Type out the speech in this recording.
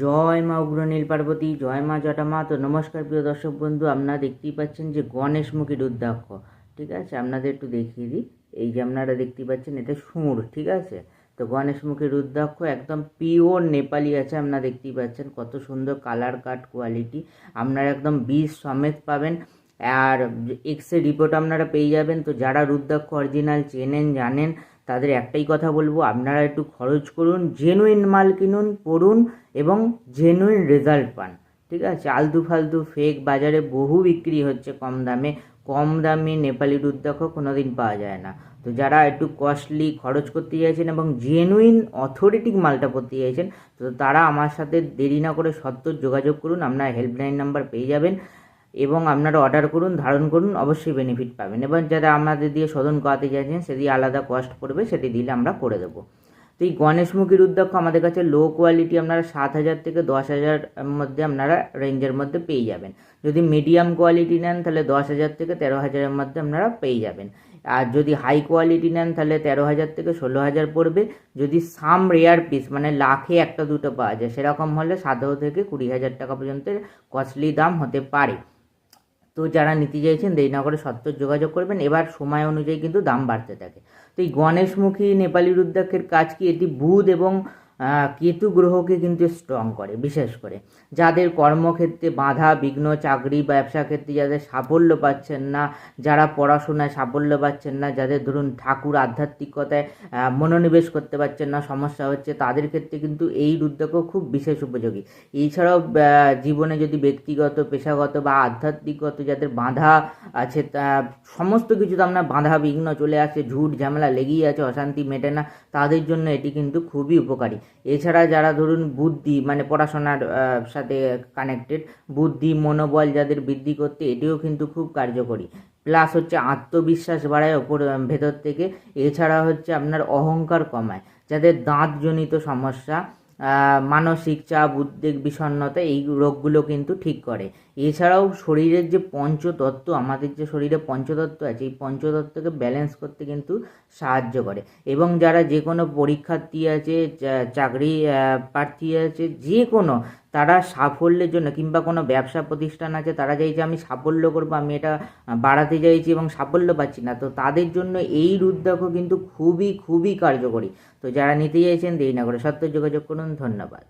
জয় মা উগ্র নীল পার্বতী, জয় মা জটামা। তো নমস্কার প্রিয় দর্শক বন্ধু, আপনারা দেখতেই পাচ্ছেন যে গণেশমুখী রুদ্রাক্ষ, ঠিক আছে। আপনাদের একটু দেখিয়ে দিই। এই যে আপনারা দেখতেই পাচ্ছেন, এটা সুর, ঠিক আছে। তো গণেশমুখী রুদ্রাক্ষ একদম পিওর নেপালি আছে। আপনারা দেখতেই পাচ্ছেন কত সুন্দর কালার কাট কোয়ালিটি। আপনারা একদম বীজ সমেত পাবেন, আর এক্সরে রিপোর্ট আপনারা পেয়ে যাবেন। তো যারা রুদ্রাক্ষ অরিজিনাল চেনেন জানেন, তাদের একটাই কথা বলবো, আপনারা একটু খরচ করুন, জেনুইন মাল কিনুন, পড়ুন এবং জেনুইন রেজাল্ট পান, ঠিক আছে। আলতু ফালতু ফেক বাজারে বহু বিক্রি হচ্ছে কম দামে নেপালি রুদ্রাক্ষ কোনো দিন পাওয়া যায় না। তো যারা একটু কস্টলি খরচ করতে চাইছেন এবং জেনুইন অথরিটিক মালটা পড়তে চাইছেন, তো তারা আমার সাথে দেরি না করে সত্ত্বর যোগাযোগ করুন। আপনারা হেল্পলাইন নাম্বার পেয়ে যাবেন এবং আপনারা অর্ডার করুন, ধারণ করুন, অবশ্যই বেনিফিট পাবেন। এবং যারা আমাদের দিয়ে শোধন করাতে চাইছেন, সেটি আলাদা কস্ট পড়বে, সেটি দিলে আমরা করে দেবো। তো এই গণেশমুখী রুদ্রাক্ষ আমাদের কাছে লো কোয়ালিটি আপনারা 7,000 থেকে 10,000 মধ্যে আপনারা রেঞ্জের মধ্যে পেয়ে যাবেন। যদি মিডিয়াম কোয়ালিটি নেন তাহলে 10,000 থেকে 13,000-এর মধ্যে আপনারা পেয়ে যাবেন। আর যদি হাই কোয়ালিটি নেন তাহলে 13,000 থেকে 16,000 পড়বে। যদি সাম রেয়ার পিস মানে লাখে একটা দুটো পাওয়া যায়, সেরকম হলে 17 থেকে 20,000 টাকা পর্যন্ত কস্টলি দাম হতে পারে। তো যারা নিতে চাইছেন দেরি না করে সত্ত্বর যোগাযোগ করবেন। এবার সময় অনুযায়ী কিন্তু দাম বাড়তে থাকে। তো এই গণেশমুখী নেপালি রুদ্রাক্ষের কাজ কি, এটি বুধ এবং কেতু গ্রহকে কিন্তু স্ট্রং করে। বিশেষ করে যাদের কর্মক্ষেত্রে বাধা বিঘ্ন, চাকরি ব্যবসা ক্ষেত্রে যাদের সাফল্য পাচ্ছেন না, যারা পড়াশোনায় সাফল্য পাচ্ছেন না, যাদের ধরুন ঠাকুর আধ্যাত্মিকতায় মনোনিবেশ করতে পারছেন না, সমস্যা হচ্ছে, তাদের ক্ষেত্রে কিন্তু এই রুদ্রাক্ষ খুব বিশেষ উপযোগী। এছাড়াও জীবনে যদি ব্যক্তিগত, পেশাগত বা আধ্যাত্মিকগত যাদের বাধা আছে, তা সমস্ত কিছুতে আপনার বাধা বিঘ্ন চলে আসে, ঝুট ঝামেলা লেগেই আছে, অশান্তি মেটে না, তাদের জন্য এটি কিন্তু খুবই উপকারী। এছাড়া যারা ধরুন বুদ্ধি মানে পড়াশোনার সাথে কানেক্টেড, বুদ্ধি মনোবল যাদের বৃদ্ধি করতে এটিও কিন্তু খুব কার্যকরী। প্লাস হচ্ছে আত্মবিশ্বাস বাড়ায় ওপর ভেতর থেকে। এছাড়া হচ্ছে আপনার অহংকার কমায়। যাদের দাঁতজনিত সমস্যা, মানসিক চাপ, উদ্বেগ, বিষণ্ণতা, এই রোগগুলো কিন্তু ঠিক করে। এছাড়াও শরীরের যে পঞ্চতত্ত্ব, আমাদের যে শরীরে পঞ্চতত্ত্ব আছে, এই পঞ্চতত্ত্বকে ব্যালেন্স করতে কিন্তু সাহায্য করে। এবং যারা যে কোনো পরীক্ষার্থী আছে, চাকরি প্রার্থী আছে, যে কোনো, তারা সাফল্যের জন্য কিংবা কোনো ব্যবসা প্রতিষ্ঠান আছে, তারা চাইছে আমি সাফল্য করবো, আমি এটা বাড়াতে চাইছি এবং সাফল্য পাচ্ছি না, তো তাদের জন্য এই রুদ্রাক্ষ কিন্তু খুবই খুবই কার্যকরী। তো যারা নিতে চাইছেন দেরি না করে সত্ত্বর যোগাযোগ করুন। ধন্যবাদ।